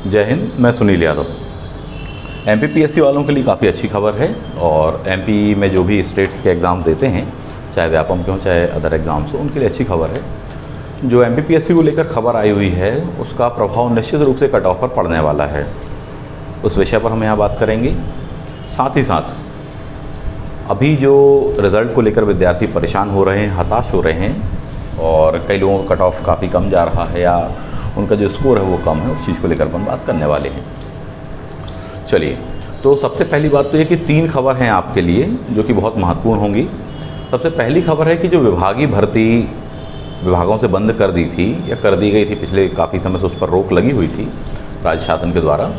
जय हिंद, मैं सुनील यादव। एमपीपीएससी वालों के लिए काफ़ी अच्छी खबर है और एमपी में जो भी स्टेट्स के एग्ज़ाम देते हैं, चाहे व्यापम के हों चाहे अदर एग्ज़ाम्स हो, उनके लिए अच्छी खबर है। जो एमपीपीएससी को लेकर खबर आई हुई है उसका प्रभाव निश्चित रूप से कट ऑफ पर पड़ने वाला है। उस विषय पर हम यहाँ बात करेंगे। साथ ही साथ अभी जो रिज़ल्ट को लेकर विद्यार्थी परेशान हो रहे हैं, हताश हो रहे हैं और कई लोगों का कट ऑफ काफ़ी कम जा रहा है या उनका जो स्कोर है वो कम है, उस चीज़ को लेकर हम बात करने वाले हैं। चलिए, तो सबसे पहली बात तो ये कि 3 खबर हैं आपके लिए जो कि बहुत महत्वपूर्ण होंगी। सबसे पहली खबर है कि जो विभागीय भर्ती विभागों से बंद कर दी थी या कर दी गई थी, पिछले काफ़ी समय से उस पर रोक लगी हुई थी राज्य शासन के द्वारा,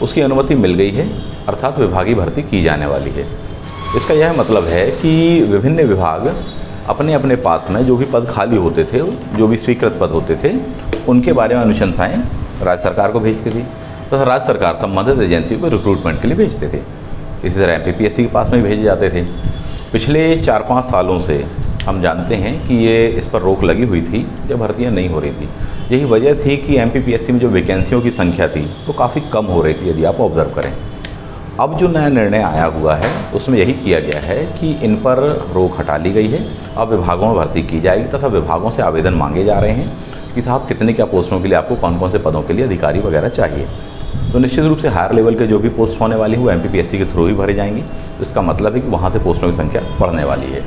उसकी अनुमति मिल गई है, अर्थात विभागीय भर्ती की जाने वाली है। इसका यह मतलब है कि विभिन्न विभाग अपने अपने पास में जो भी पद खाली होते थे, जो भी स्वीकृत पद होते थे, उनके बारे में अनुशंसाएं राज्य सरकार को भेजती थी तथा राज्य सरकार संबंधित एजेंसी को रिक्रूटमेंट के लिए भेजते थे। इसी तरह एमपीपीएससी के पास में भी भेजे जाते थे। पिछले 4-5 सालों से हम जानते हैं कि ये इस पर रोक लगी हुई थी जब भर्तियाँ नहीं हो रही थी। यही वजह थी कि एमपीपीएससी में जो वैकेंसियों की संख्या थी वो काफ़ी कम हो रही थी, यदि आप ऑब्ज़र्व करें। अब जो नया निर्णय आया हुआ है उसमें यही किया गया है कि इन पर रोक हटा ली गई है। अब विभागों में भर्ती की जाएगी तथा विभागों से आवेदन मांगे जा रहे हैं कि साहब कितने क्या पोस्टों के लिए आपको कौन कौन से पदों के लिए अधिकारी वगैरह चाहिए। तो निश्चित रूप से हायर लेवल के जो भी पोस्ट होने वाली हैं वो एमपीपीएससी के थ्रू ही भरे जाएंगी। तो इसका मतलब है कि वहाँ से पोस्टों की संख्या बढ़ने वाली है।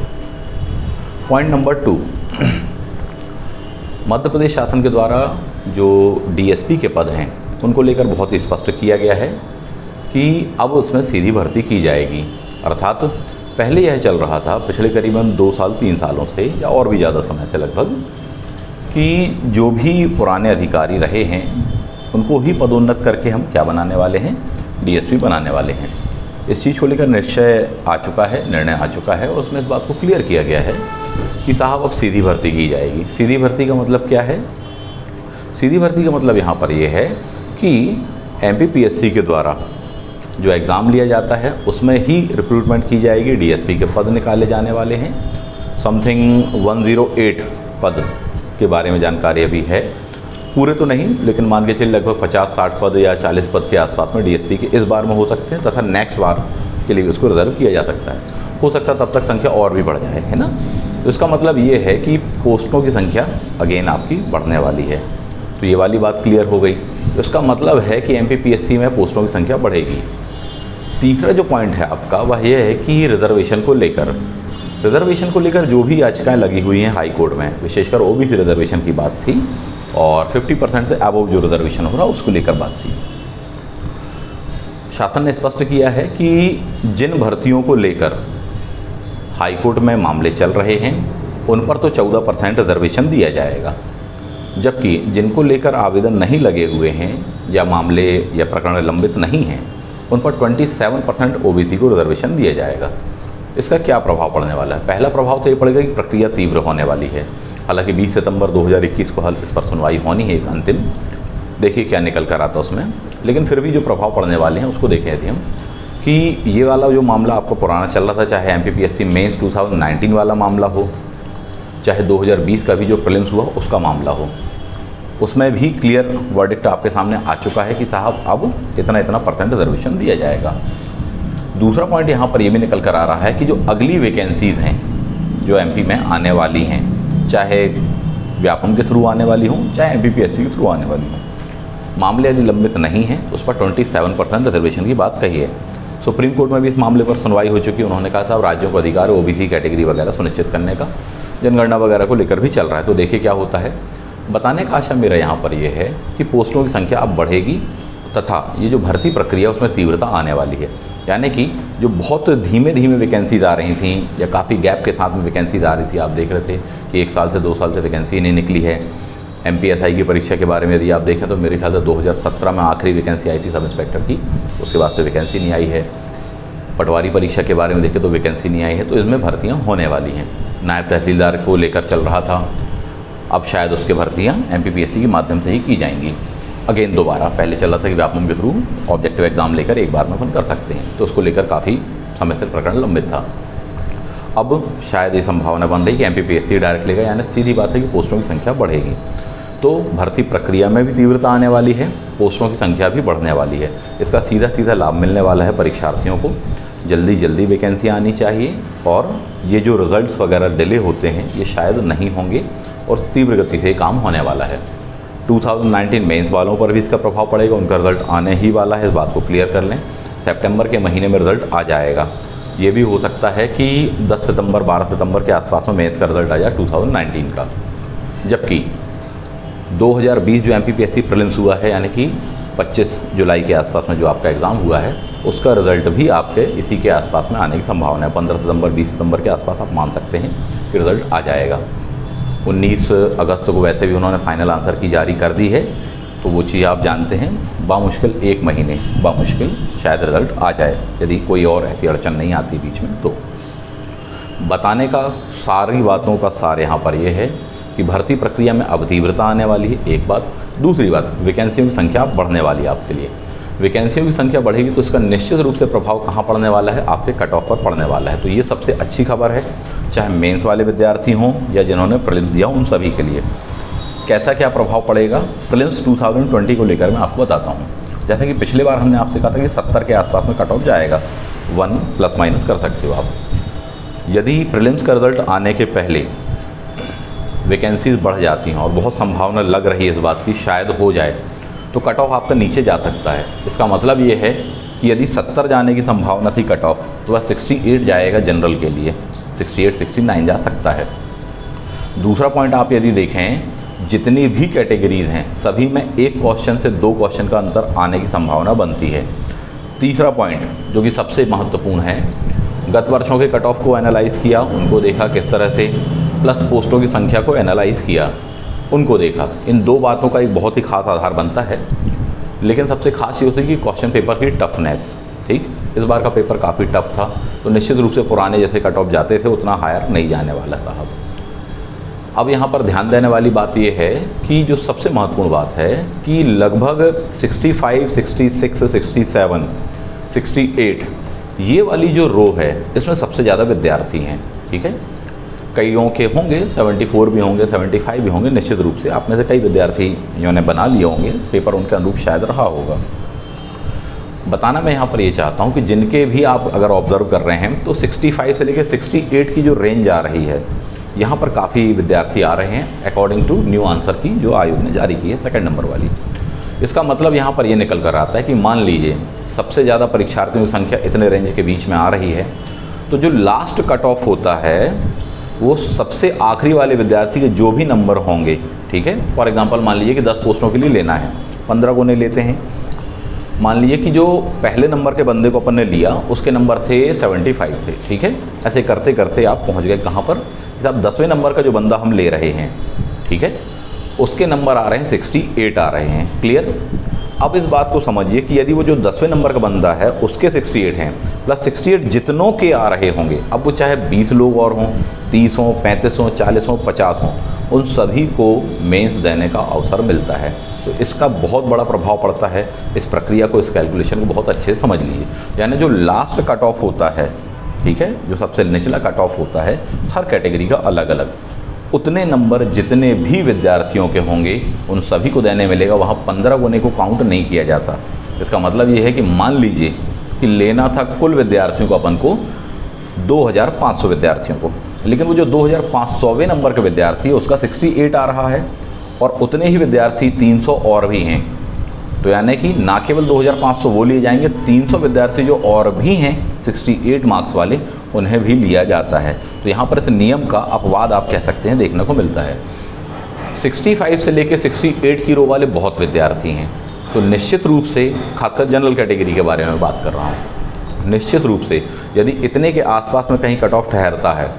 पॉइंट नंबर 2, मध्य प्रदेश शासन के द्वारा जो डीएसपी के पद हैं उनको लेकर बहुत ही स्पष्ट किया गया है कि अब उसमें सीधी भर्ती की जाएगी। अर्थात पहले यह चल रहा था पिछले करीबन 2 साल 3 सालों से या और भी ज़्यादा समय से लगभग, कि जो भी पुराने अधिकारी रहे हैं उनको ही पदोन्नत करके हम क्या बनाने वाले हैं, डीएसपी बनाने वाले हैं। इस चीज़ को लेकर निश्चय आ चुका है, निर्णय आ चुका है और उसमें इस बात को क्लियर किया गया है कि साहब अब सीधी भर्ती की जाएगी। सीधी भर्ती का मतलब क्या है? सीधी भर्ती का मतलब यहाँ पर यह है कि एमपीपीएससी के द्वारा जो एग्ज़ाम लिया जाता है उसमें ही रिक्रूटमेंट की जाएगी। डीएसपी के पद निकाले जाने वाले हैं। समथिंग 108 पद के बारे में जानकारी अभी है, पूरे तो नहीं लेकिन मान के चलिए लगभग 50-60 पद या 40 पद के आसपास में डीएसपी के इस बार में हो सकते हैं तथा नेक्स्ट बार के लिए उसको रिजर्व किया जा सकता है। हो सकता है तब तक संख्या और भी बढ़ जाए, है ना। तो इसका मतलब ये है कि पोस्टों की संख्या अगेन आपकी बढ़ने वाली है। तो ये वाली बात क्लियर हो गई। तो इसका मतलब है कि एमपीपीएससी में पोस्टों की संख्या बढ़ेगी। तीसरा जो पॉइंट है आपका वह यह है कि रिजर्वेशन को लेकर जो भी याचिकाएं लगी हुई हैं हाई कोर्ट में, विशेषकर ओबीसी रिजर्वेशन की बात थी और 50% से अबव जो रिजर्वेशन हो रहा उसको लेकर बात थी। शासन ने स्पष्ट किया है कि जिन भर्तियों को लेकर हाई कोर्ट में मामले चल रहे हैं उन पर तो 14% रिजर्वेशन दिया जाएगा, जबकि जिनको लेकर आवेदन नहीं लगे हुए हैं या मामले या प्रकरण लंबित नहीं हैं उन पर 27% ओबीसी को रिजर्वेशन दिया जाएगा। इसका क्या प्रभाव पड़ने वाला है? पहला प्रभाव तो ये पड़ेगा कि प्रक्रिया तीव्र होने वाली है। हालांकि 20 सितंबर 2021 को इस पर सुनवाई होनी है एक अंतिम, देखिए क्या निकल कर आता उसमें। लेकिन फिर भी जो प्रभाव पड़ने वाले हैं उसको देखें यदि हम कि ये वाला जो मामला आपको पुराना चल रहा था, चाहे एमपीपीएससी मेंस 2019 वाला मामला हो, चाहे 2020 का भी जो प्रीलिम्स हुआ उसका मामला हो, उसमें भी क्लियर वर्डिक्ट आपके सामने आ चुका है कि साहब अब इतना इतना % रिजर्वेशन दिया जाएगा। दूसरा पॉइंट यहाँ पर ये भी निकल कर आ रहा है कि जो अगली वैकेंसीज़ हैं जो एमपी में आने वाली हैं, चाहे व्यापम के थ्रू आने वाली हों चाहे एमपीपीएससी के थ्रू आने वाली हों, मामले यदि लंबित नहीं हैं उस पर 27% रिजर्वेशन की बात कही है। सुप्रीम कोर्ट में भी इस मामले पर सुनवाई हो चुकी है। उन्होंने कहा था राज्यों को अधिकार है ओबीसी कैटेगरी वगैरह सुनिश्चित करने का, जनगणना वगैरह को लेकर भी चल रहा है। तो देखिए क्या होता है। बताने का आशा मेरा यहाँ पर यह है कि पोस्टों की संख्या अब बढ़ेगी तथा ये जो भर्ती प्रक्रिया उसमें तीव्रता आने वाली है। यानी कि जो बहुत धीमे धीमे वैकेंसीज आ रही थी या काफ़ी गैप के साथ में वैकेंसीज आ रही थी, आप देख रहे थे कि 1 साल से 2 साल से वैकेंसी नहीं निकली है। एमपीएसआई की परीक्षा के बारे में यदि आप देखें तो मेरे ख्याल से 2017 में आखिरी वैकेंसी आई थी सब इंस्पेक्टर की, उसके बाद से वैकेंसी नहीं आई है। पटवारी परीक्षा के बारे में देखें तो वैकेंसी नहीं आई है। तो इसमें भर्तियाँ होने वाली हैं। नायब तहसीलदार को लेकर चल रहा था, अब शायद उसके भर्तियाँ एमपीपीएससी के माध्यम से ही की जाएंगी। अगेन दोबारा पहले चला था कि व्यापम के थ्रू ऑब्जेक्टिव एग्जाम लेकर एक बार में अपन कर सकते हैं, तो उसको लेकर काफ़ी समय से प्रकरण लंबित था। अब शायद ये संभावना बन रही कि एमपीपीएससी डायरेक्ट लेगा, यानी सीधी बात है कि पोस्टों की संख्या बढ़ेगी। तो भर्ती प्रक्रिया में भी तीव्रता आने वाली है पोस्टों की संख्या भी बढ़ने वाली है। इसका सीधा सीधा लाभ मिलने वाला है परीक्षार्थियों को। जल्दी जल्दी वैकेंसी आनी चाहिए और ये जो रिज़ल्ट्स वगैरह डिले होते हैं ये शायद नहीं होंगे और तीव्र गति से काम होने वाला है। 2019 मेंस वालों पर भी इसका प्रभाव पड़ेगा, उनका रिज़ल्ट आने ही वाला है, इस बात को क्लियर कर लें। सितंबर के महीने में रिज़ल्ट आ जाएगा। ये भी हो सकता है कि 10 सितंबर 12 सितंबर के आसपास में मेंस का रिज़ल्ट आ जाए 2019 का। जबकि 2020 जो MPPSC प्रीलिम्स हुआ है, यानी कि 25 जुलाई के आसपास में जो आपका एग्ज़ाम हुआ है, उसका रिज़ल्ट भी आपके इसी के आसपास में आने की संभावना है। 15 सितंबर 20 सितंबर के आसपास आप मान सकते हैं कि रिज़ल्ट आ जाएगा। 19 अगस्त को वैसे भी उन्होंने फाइनल आंसर की जारी कर दी है, तो वो चीज़ आप जानते हैं। बामुश्किल 1 महीने बामुश्किल शायद रिज़ल्ट आ जाए, यदि कोई और ऐसी अड़चन नहीं आती बीच में। तो बताने का सारी बातों का सार यहाँ पर ये है कि भर्ती प्रक्रिया में अब तीव्रता आने वाली है, एक बात। दूसरी बात, वैकेंसियों की संख्या बढ़ने वाली है आपके लिए। वैकेंसियों की संख्या बढ़ेगी तो इसका निश्चित रूप से प्रभाव कहाँ पड़ने वाला है, आपके कट ऑफ पर पड़ने वाला है। तो ये सबसे अच्छी खबर है, चाहे मेंस वाले विद्यार्थी हों या जिन्होंने प्रीलिम्स दिया उन सभी के लिए। कैसा क्या प्रभाव पड़ेगा प्रीलिम्स 2020 को लेकर मैं आपको बताता हूँ। जैसे कि पिछले बार हमने आपसे कहा था कि 70 के आसपास में कट ऑफ जाएगा, 1 प्लस माइनस कर सकते हो आप। यदि प्रीलिम्स का रिज़ल्ट आने के पहले वैकेंसीज बढ़ जाती हैं और बहुत संभावना लग रही है इस बात की शायद हो जाए, तो कट ऑफ आपका नीचे जा सकता है। इसका मतलब ये है कि यदि 70 जाने की संभावना थी कट ऑफ, तो वह 68 जाएगा जनरल के लिए, 68 69 जा सकता है। दूसरा पॉइंट आप यदि देखें, जितनी भी कैटेगरीज हैं सभी में 1 क्वेश्चन से 2 क्वेश्चन का अंतर आने की संभावना बनती है। तीसरा पॉइंट जो कि सबसे महत्वपूर्ण है, गत वर्षों के कट ऑफ को एनालाइज़ किया, उनको देखा किस तरह से, प्लस पोस्टों की संख्या को एनालाइज़ किया, उनको देखा। इन 2 बातों का एक बहुत ही खास आधार बनता है। लेकिन सबसे खास ये होती है कि क्वेश्चन पेपर की टफनेस। ठीक, इस बार का पेपर काफ़ी टफ था, तो निश्चित रूप से पुराने जैसे कट ऑफ जाते थे उतना हायर नहीं जाने वाला साहब। अब यहाँ पर ध्यान देने वाली बात ये है कि जो सबसे महत्वपूर्ण बात है कि लगभग 65, 66, 67, 68 ये वाली जो रो है इसमें सबसे ज़्यादा विद्यार्थी हैं। ठीक है, कईयों के होंगे 74 भी होंगे, 75 भी होंगे। निश्चित रूप से आप में से कई विद्यार्थियों ने बना लिए होंगे, पेपर उनके अनुरूप शायद रहा होगा। बताना मैं यहाँ पर ये चाहता हूँ कि जिनके भी आप अगर ऑब्ज़र्व कर रहे हैं तो 65 से लेकर 68 की जो रेंज आ रही है, यहाँ पर काफ़ी विद्यार्थी आ रहे हैं अकॉर्डिंग टू न्यू आंसर की जो आयोग ने जारी की है 2nd नंबर वाली। इसका मतलब यहाँ पर ये निकल कर आता है कि मान लीजिए सबसे ज़्यादा परीक्षार्थियों की संख्या इतने रेंज के बीच में आ रही है, तो जो लास्ट कट ऑफ होता है वो सबसे आखिरी वाले विद्यार्थी के जो भी नंबर होंगे, ठीक है, फॉर एग्जांपल मान लीजिए कि 10 पोस्टों के लिए लेना है, 15 गुने लेते हैं। मान लीजिए कि जो पहले नंबर के बंदे को अपन ने लिया उसके नंबर थे 75 थे। ठीक है, ऐसे करते करते आप पहुंच गए कहाँ पर, जैसे आप 10वें नंबर का जो बंदा हम ले रहे हैं, ठीक है, उसके नंबर आ रहे हैं 68 आ रहे हैं। क्लियर। अब इस बात को समझिए कि यदि वो जो 10वें नंबर का बंदा है उसके 68 हैं, प्लस 68 जितनों के आ रहे होंगे, अब वो चाहे 20 लोग और हों, 30 हों, 35 हों, 40 हों, 50 हों, उन सभी को मेंस देने का अवसर मिलता है। तो इसका बहुत बड़ा प्रभाव पड़ता है। इस प्रक्रिया को, इस कैलकुलेशन को बहुत अच्छे से समझ लीजिए। यानी जो लास्ट कट ऑफ होता है, ठीक है, जो सबसे निचला कट ऑफ होता है हर कैटेगरी का अलग अलग, उतने नंबर जितने भी विद्यार्थियों के होंगे उन सभी को देने मिलेगा। वहाँ 15 गुने को काउंट नहीं किया जाता। इसका मतलब ये है कि मान लीजिए कि लेना था कुल विद्यार्थियों को अपन को 2500 विद्यार्थियों को, लेकिन वो जो 2500वें नंबर के विद्यार्थी है उसका 68 आ रहा है और उतने ही विद्यार्थी 300 और भी हैं। तो यानी कि ना केवल 2500 वो लिए जाएंगे, 300 विद्यार्थी जो और भी हैं 68 मार्क्स वाले, उन्हें भी लिया जाता है। तो यहाँ पर इस नियम का अपवाद आप कह सकते हैं देखने को मिलता है। 65 से लेकर 68 की रो वाले बहुत विद्यार्थी हैं। तो निश्चित रूप से, खासकर जनरल कैटेगरी के बारे में बात कर रहा हूँ, निश्चित रूप से यदि इतने के आसपास में कहीं कट ऑफ ठहरता है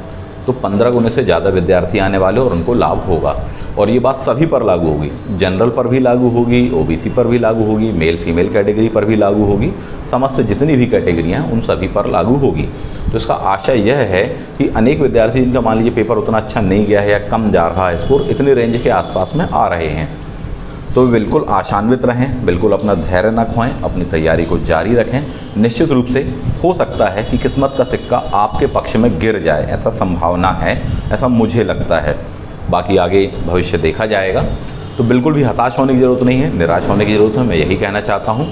तो 15 गुने से ज़्यादा विद्यार्थी आने वाले और उनको लाभ होगा। और ये बात सभी पर लागू होगी, जनरल पर भी लागू होगी, ओबीसी पर भी लागू होगी, मेल फीमेल कैटेगरी पर भी लागू होगी, समस्त जितनी भी कैटेगरियाँ हैं उन सभी पर लागू होगी। तो इसका आशय यह है कि अनेक विद्यार्थी जिनका मान लीजिए पेपर उतना अच्छा नहीं गया है या कम जा रहा है स्कोर, इतने रेंज के आसपास में आ रहे हैं, तो बिल्कुल आशान्वित रहें, बिल्कुल अपना धैर्य न खोएं, अपनी तैयारी को जारी रखें। निश्चित रूप से हो सकता है कि किस्मत का सिक्का आपके पक्ष में गिर जाए, ऐसा संभावना है, ऐसा मुझे लगता है। बाकी आगे भविष्य देखा जाएगा। तो बिल्कुल भी हताश होने की ज़रूरत नहीं है, निराश होने की ज़रूरत है, मैं यही कहना चाहता हूँ।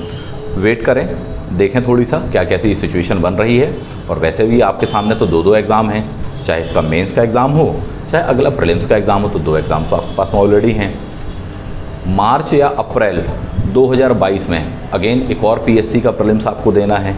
वेट करें, देखें थोड़ी सा क्या कैसी सिचुएशन बन रही है। और वैसे भी आपके सामने तो 2 एग्ज़ाम हैं, चाहे इसका मेंस का एग्ज़ाम हो चाहे अगला प्रीलिम्स का एग्ज़ाम हो, तो 2 एग्ज़ाम तो आपके पास में ऑलरेडी हैं। मार्च या अप्रैल 2022 में अगेन एक और पीएससी का प्रीलिम्स आपको देना है,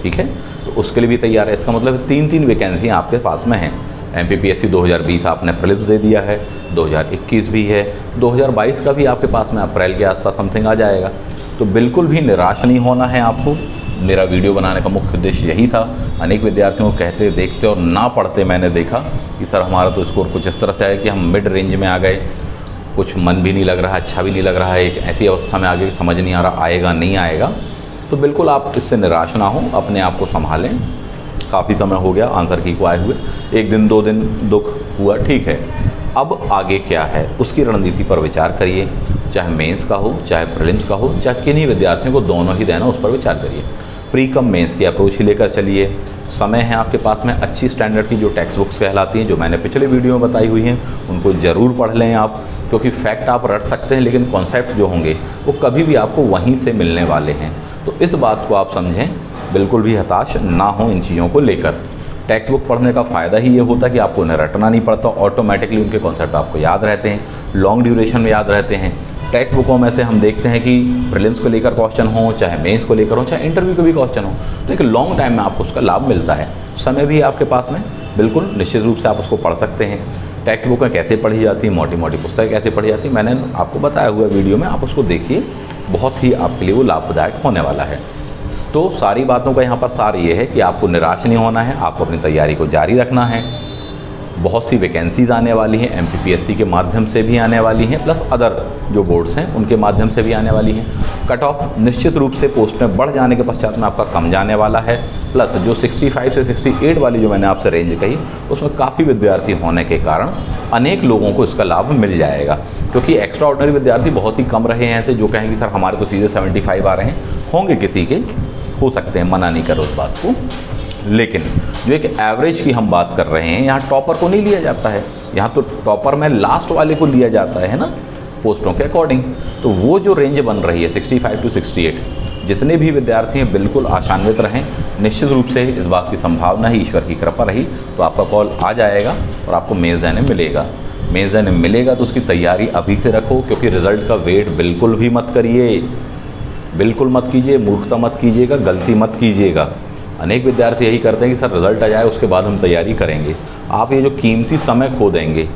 ठीक है, तो उसके लिए भी तैयार है। इसका मतलब 3 वैकेंसियाँ आपके पास में हैं। MPPSC 2020 आपने प्रीलिम्स दे दिया है, 2021 भी है, 2022 का भी आपके पास में अप्रैल के आसपास समथिंग आ जाएगा। तो बिल्कुल भी निराश नहीं होना है आपको। मेरा वीडियो बनाने का मुख्य उद्देश्य यही था। अनेक विद्यार्थियों को कहते देखते और ना पढ़ते मैंने देखा कि सर हमारा तो स्कोर कुछ इस तरह से है कि हम मिड रेंज में आ गए, कुछ मन भी नहीं लग रहा, अच्छा भी नहीं लग रहा है, एक ऐसी अवस्था में आ गए समझ नहीं आ रहा आएगा नहीं आएगा। तो बिल्कुल आप इससे निराश ना हो, अपने आप को संभालें। काफ़ी समय हो गया आंसर की को आए हुए, 1 दिन 2 दिन दुख हुआ, ठीक है। अब आगे क्या है उसकी रणनीति पर विचार करिए। चाहे मेंस का हो चाहे प्रीलिम्स का हो, चाहे किन्हीं विद्यार्थियों को दोनों ही देना, उस पर विचार करिए। प्री कम मेंस की अप्रोच ही लेकर चलिए। समय है आपके पास में, अच्छी स्टैंडर्ड की जो टेक्स्ट बुक्स कहलाती हैं, जो मैंने पिछले वीडियो में बताई हुई हैं, उनको ज़रूर पढ़ लें आप, क्योंकि फैक्ट आप रट सकते हैं लेकिन कॉन्सेप्ट जो होंगे वो कभी भी आपको वहीं से मिलने वाले हैं। तो इस बात को आप समझें, बिल्कुल भी हताश ना हो इन चीज़ों को लेकर। टेक्स्ट बुक पढ़ने का फ़ायदा ही ये होता है कि आपको उन्हें रटना नहीं पड़ता, ऑटोमेटिकली उनके कॉन्सेप्ट आपको याद रहते हैं, लॉन्ग ड्यूरेशन में याद रहते हैं। टेक्स्ट बुकों में से हम देखते हैं कि प्रीलिम्स को लेकर क्वेश्चन हो, चाहे मेंस को लेकर हो, चाहे इंटरव्यू को भी क्वेश्चन हो, लेकिन लॉन्ग टाइम में आपको उसका लाभ मिलता है। समय भी आपके पास में, बिल्कुल निश्चित रूप से आप उसको पढ़ सकते हैं। टेक्स्ट बुकें कैसे पढ़ी जाती हैं, मोटी मोटी पुस्तकें कैसे पढ़ी जाती हैं, मैंने आपको बताया हुआ वीडियो में, आप उसको देखिए, बहुत ही आपके लिए वो लाभदायक होने वाला है। तो सारी बातों का यहाँ पर सार ये है कि आपको निराश नहीं होना है, आपको अपनी तैयारी को जारी रखना है। बहुत सी वैकेंसीज़ आने वाली हैं, MPPSC के माध्यम से भी आने वाली हैं, प्लस अदर जो बोर्ड्स हैं उनके माध्यम से भी आने वाली हैं। कट ऑफ निश्चित रूप से पोस्ट में बढ़ जाने के पश्चात में आपका कम जाने वाला है, प्लस जो 65 से 68 वाली जो मैंने आपसे रेंज कही, उसमें काफ़ी विद्यार्थी होने के कारण अनेक लोगों को इसका लाभ मिल जाएगा। क्योंकि एक्स्ट्रा ऑर्डिनरी विद्यार्थी बहुत ही कम रहे हैं ऐसे जो कहेंगे सर हमारे तो सीधे 75 आ रहे हैं, होंगे किसी के, हो सकते हैं, मना नहीं करो उस बात को। लेकिन जो एक एवरेज की हम बात कर रहे हैं, यहाँ टॉपर को नहीं लिया जाता है, यहाँ तो टॉपर में लास्ट वाले को लिया जाता है ना, पोस्टों के अकॉर्डिंग। तो वो जो रेंज बन रही है 65 to 68, जितने भी विद्यार्थी हैं बिल्कुल आशान्वित रहें। निश्चित रूप से इस बात की संभावना है, ईश्वर की कृपा रही तो आपका कॉल आ जाएगा और आपको मेंस देने मिलेगा। मेंस देने मिलेगा तो उसकी तैयारी अभी से रखो, क्योंकि रिज़ल्ट का वेट बिल्कुल भी मत करिए, बिल्कुल मत कीजिए, मूर्खता मत कीजिएगा, गलती मत कीजिएगा। अनेक विद्यार्थी यही करते हैं कि सर रिज़ल्ट आ जाए उसके बाद हम तैयारी करेंगे। आप ये जो कीमती समय खो देंगे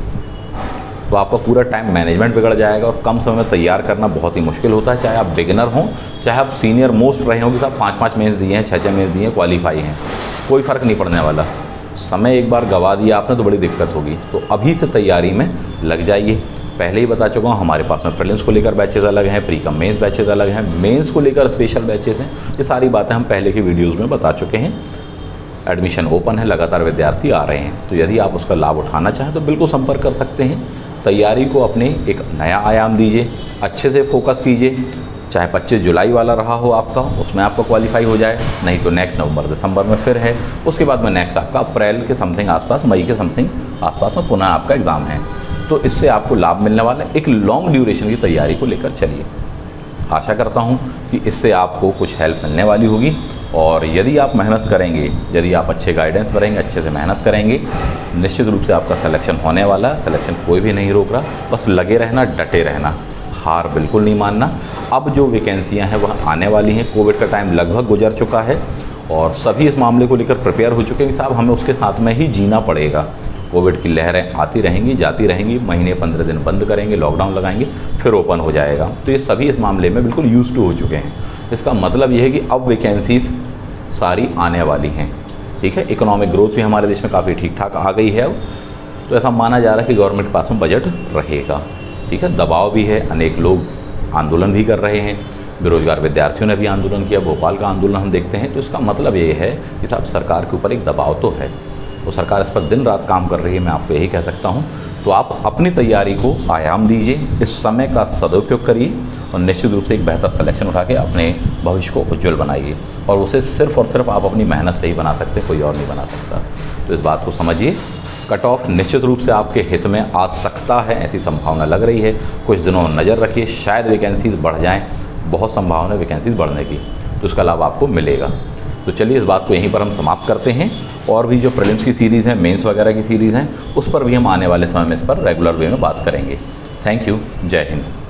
तो आपका पूरा टाइम मैनेजमेंट बिगड़ जाएगा और कम समय में तैयार करना बहुत ही मुश्किल होता है। चाहे आप बिगिनर हों, चाहे आप सीनियर मोस्ट रहे हों कि साहब 5-5 मेंस दिए हैं, 6-6 मेंस दिए हैं, क्वालिफाई हैं, कोई फ़र्क नहीं पड़ने वाला। समय एक बार गंवा दिया आपने तो बड़ी दिक्कत होगी। तो अभी से तैयारी में लग जाइए। पहले ही बता चुका हूँ, हमारे पास में प्रीलिम्स को लेकर बैचेज़ अलग हैं, प्री कम मेंस बैचेज़ अलग हैं, मेंस को लेकर स्पेशल बैचेज़ हैं। ये सारी बातें हम पहले की वीडियोज़ में बता चुके हैं। एडमिशन ओपन है, लगातार विद्यार्थी आ रहे हैं, तो यदि आप उसका लाभ उठाना चाहें तो बिल्कुल संपर्क कर सकते हैं। तैयारी को अपने एक नया आयाम दीजिए, अच्छे से फोकस कीजिए। चाहे 25 जुलाई वाला रहा हो आपका, उसमें आपका क्वालिफाई हो जाए, नहीं तो नेक्स्ट नवंबर दिसंबर में फिर है, उसके बाद में नेक्स्ट आपका अप्रैल के समथिंग आसपास, मई के समथिंग आसपास में पुनः आपका एग्ज़ाम है। तो इससे आपको लाभ मिलने वाला है। एक लॉन्ग ड्यूरेशन की तैयारी को लेकर चलिए। आशा करता हूँ कि इससे आपको कुछ हेल्प मिलने वाली होगी। और यदि आप मेहनत करेंगे, यदि आप अच्छे गाइडेंस करेंगे, अच्छे से मेहनत करेंगे, निश्चित रूप से आपका सिलेक्शन होने वाला है। सिलेक्शन कोई भी नहीं रोक रहा, बस लगे रहना, डटे रहना, हार बिल्कुल नहीं मानना। अब जो वैकेंसियाँ हैं वह आने वाली हैं। कोविड का टाइम लगभग गुजर चुका है और सभी इस मामले को लेकर प्रिपेयर हो चुके हैं कि साहब हमें उसके साथ में ही जीना पड़ेगा। कोविड की लहरें आती रहेंगी, जाती रहेंगी, महीने 15 दिन बंद करेंगे, लॉकडाउन लगाएंगे, फिर ओपन हो जाएगा। तो ये सभी इस मामले में बिल्कुल यूज्ड टू हो चुके हैं। इसका मतलब ये है कि अब वैकेंसीज सारी आने वाली हैं, ठीक है। इकोनॉमिक ग्रोथ भी हमारे देश में काफ़ी ठीक ठाक आ गई है अब, तो ऐसा माना जा रहा है कि गवर्नमेंट के पास में बजट रहेगा, ठीक है। दबाव भी है, अनेक लोग आंदोलन भी कर रहे हैं, बेरोजगार विद्यार्थियों ने भी आंदोलन किया, भोपाल का आंदोलन हम देखते हैं। तो इसका मतलब ये है कि साहब सरकार के ऊपर एक दबाव तो है, तो सरकार इस पर दिन रात काम कर रही है, मैं आपको यही कह सकता हूँ। तो आप अपनी तैयारी को आयाम दीजिए, इस समय का सदुपयोग करिए और निश्चित रूप से एक बेहतर सिलेक्शन उठा के अपने भविष्य को उज्जवल बनाइए। और उसे सिर्फ और सिर्फ आप अपनी मेहनत से ही बना सकते हैं, कोई और नहीं बना सकता। तो इस बात को समझिए कट ऑफ निश्चित रूप से आपके हित में आ सकता है, ऐसी संभावना लग रही है। कुछ दिनों नज़र रखिए, शायद वैकेंसीज बढ़ जाएं, बहुत संभावना है वैकेंसीज बढ़ने की, तो उसका लाभ आपको मिलेगा। तो चलिए इस बात को यहीं पर हम समाप्त करते हैं, और भी जो प्रीलिम्स की सीरीज़ हैं, मेंस वगैरह की सीरीज़ हैं, उस पर भी हम आने वाले समय में इस पर रेगुलर वे में बात करेंगे। Thank you. जय हिंद।